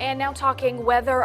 And now talking weather,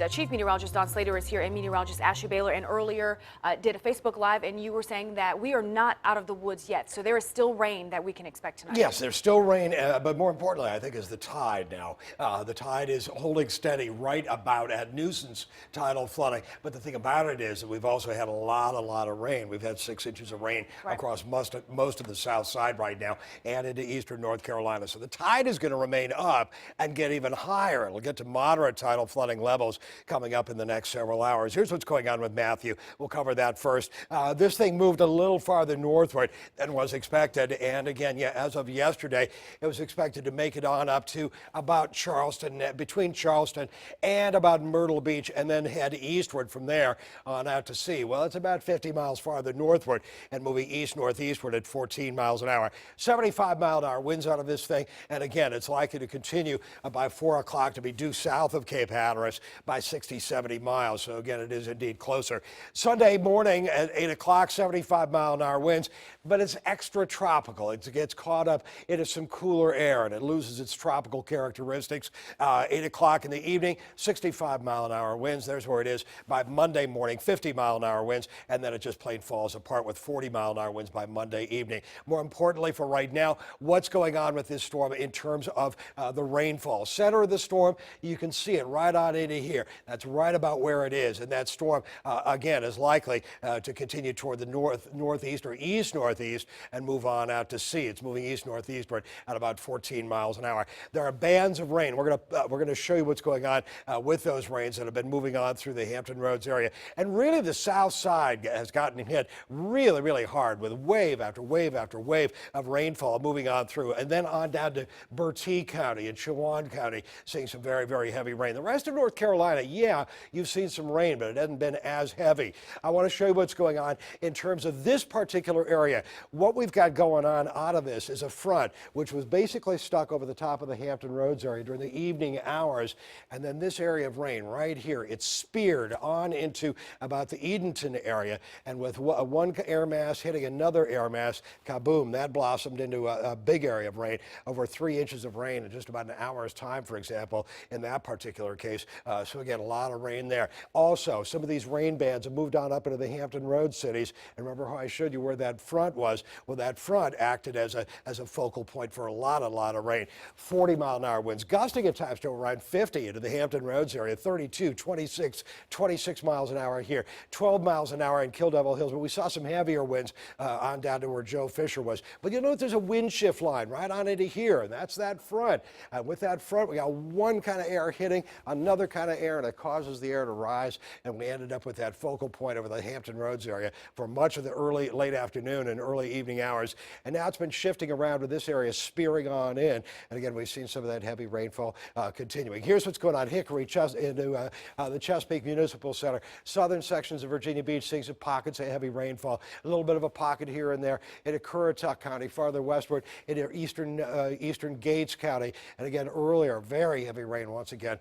Chief Meteorologist Don Slater is here, and Meteorologist Ashley Baylor, and earlier did a Facebook Live, and you were saying that we are not out of the woods yet, so there is still rain that we can expect tonight. Yes, there's still rain, but more importantly, I think, is the tide now. The tide is holding steady right about at nuisance tidal flooding, but the thing about it is that we've also had a lot of rain. We've had 6 inches of rain across most of the south side right now and into eastern North Carolina. So the tide is going to remain up and get even higher. It'll get to moderate tidal flooding levels coming up in the next several hours. Here's what's going on with Matthew. We'll cover that first. This thing moved a little farther northward than was expected, and again, yeah, as of yesterday, it was expected to make it on up to about Charleston, between Charleston and about Myrtle Beach, and then head eastward from there on out to sea. Well, it's about 50 miles farther northward and moving east-northeastward at 14 miles an hour. 75-mile-an-hour winds out of this thing, and again, it's likely to continue by 4 o'clock to be due south of Cape Hatteras by 60-70 miles. So again, it is indeed closer. Sunday morning at 8 o'clock, 75-mile-an-hour winds, but it's extra tropical. It gets caught up into some cooler air, and it loses its tropical characteristics. 8 o'clock in the evening, 65-mile-an-hour winds. There's where it is by Monday morning, 50-mile-an-hour winds, and then it just plain falls apart with 40-mile-an-hour winds by Monday evening. More importantly for right now, what's going on with this storm in terms of the rainfall. Center of the storm, you can see it right on into here. That's right about where it is, and that storm, again, is likely to continue toward the northeast or east-northeast and move on out to sea. It's moving east-northeastward at about 14 miles an hour. There are bands of rain. We're going to show you what's going on with those rains that have been moving on through the Hampton Roads area. And really, the south side has gotten hit really hard with wave after wave after wave of rainfall moving on through, and then on down to Bertie County and Chowan County, seeing some very heavy rain. The rest of North Carolina, yeah, you've seen some rain, but it hasn't been as heavy. I want to show you what's going on in terms of this particular area. What we've got going on out of this is a front, which was basically stuck over the top of the Hampton Roads area during the evening hours, and then this area of rain right here, it's speared on into about the Edenton area, and with one air mass hitting another air mass, kaboom, that blossomed into a big area of rain, over 3 inches of rain in just about an hour's time, for example, in that particular case. So again, a lot of rain there. Also, some of these rain bands have moved on up into the Hampton Roads cities, and remember how I showed you where that front was? Well, that front acted as a focal point for a lot of rain. 40-mile-an-hour winds, gusting at times to around 50 into the Hampton Roads area, 32, 26 miles an hour here, 12 miles an hour in Kill Devil Hills, but we saw some heavier winds on down to where Joe Fisher was. But you know, there's a wind shift line right on into here, and that's that front. And with that front, we got one kind of air hitting another kind of air, and it causes the air to rise, and we ended up with that focal point over the Hampton Roads area for much of the late afternoon and early evening hours. And now it's been shifting around with this area spearing on in. And again, we've seen some of that heavy rainfall continuing. Here's what's going on Hickory into the Chesapeake Municipal Center. Southern sections of Virginia Beach seeing some pockets of heavy rainfall. A little bit of a pocket here and there into Currituck County, farther westward into eastern Gates County. And again, earlier, very heavy rain once again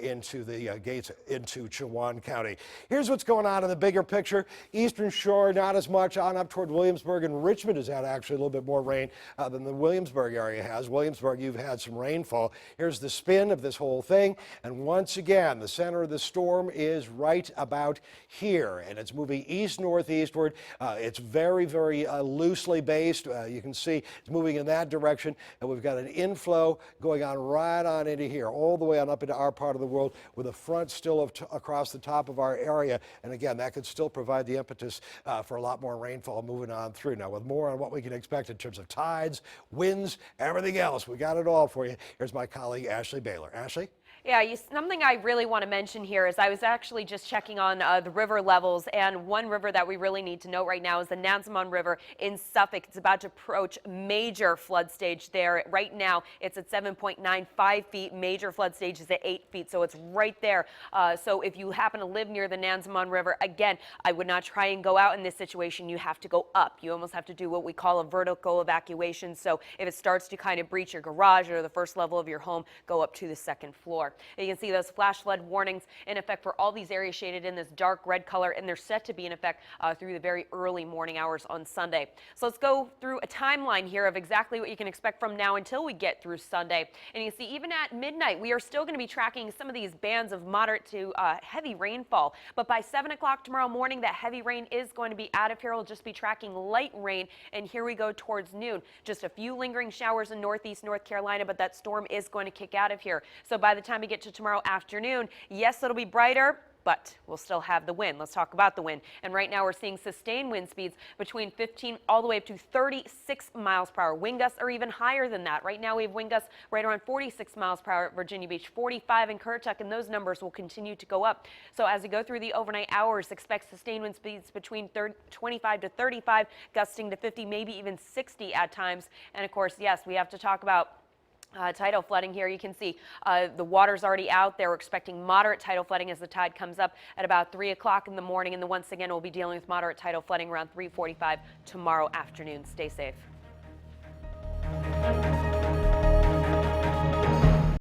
into the Gates, into Chowan County. Here's what's going on in the bigger picture. Eastern Shore, not as much on up toward Williamsburg, and Richmond has had actually a little bit more rain than the Williamsburg area has. Williamsburg, you've had some rainfall. Here's the spin of this whole thing, and once again, the center of the storm is right about here, and it's moving east-northeastward. It's very loosely based. You can see it's moving in that direction, and we've got an inflow going on right on into here, all the way on up into our part of the world, with a front still across the top of our area. And again, that could still provide the impetus for a lot more rainfall moving on through. Now, with more on what we can expect in terms of tides, winds, everything else, we got it all for you. Here's my colleague, Ashley Baylor. Ashley? Yeah, something I really want to mention here is I was actually just checking on the river levels, and one river that we really need to note right now is the Nansemond River in Suffolk. It's about to approach major flood stage there. Right now, it's at 7.95 feet. Major flood stage is at 8 feet, so it's right there. So if you happen to live near the Nansemond River, again, I would not try and go out in this situation. You have to go up. You almost have to do what we call a vertical evacuation. So if it starts to kind of breach your garage or the first level of your home, go up to the second floor. hour. You can see those flash flood warnings in effect for all these areas shaded in this dark red color, and they're set to be in effect through the very early morning hours on Sunday. So let's go through a timeline here of exactly what you can expect from now until we get through Sunday. And you can see even at midnight, we are still going to be tracking some of these bands of moderate to heavy rainfall. But by 7 o'clock tomorrow morning, that heavy rain is going to be out of here. We'll just be tracking light rain. And here we go towards noon. Just a few lingering showers in northeast North Carolina, but that storm is going to kick out of here. So by the time we get to tomorrow afternoon, yes, it'll be brighter, but we'll still have the wind. Let's talk about the wind. And right now we're seeing sustained wind speeds between 15 all the way up to 36 miles per hour. Wind gusts are even higher than that. Right now we have wind gusts right around 46 miles per hour at Virginia Beach, 45 in Currituck, and those numbers will continue to go up. So as we go through the overnight hours, expect sustained wind speeds between 25 to 35, gusting to 50, maybe even 60 at times. And of course, yes, we have to talk about tidal flooding here. You can see the water's already out there. We're expecting moderate tidal flooding as the tide comes up at about 3 o'clock in the morning. And then once again, we'll be dealing with moderate tidal flooding around 3:45 tomorrow afternoon. Stay safe.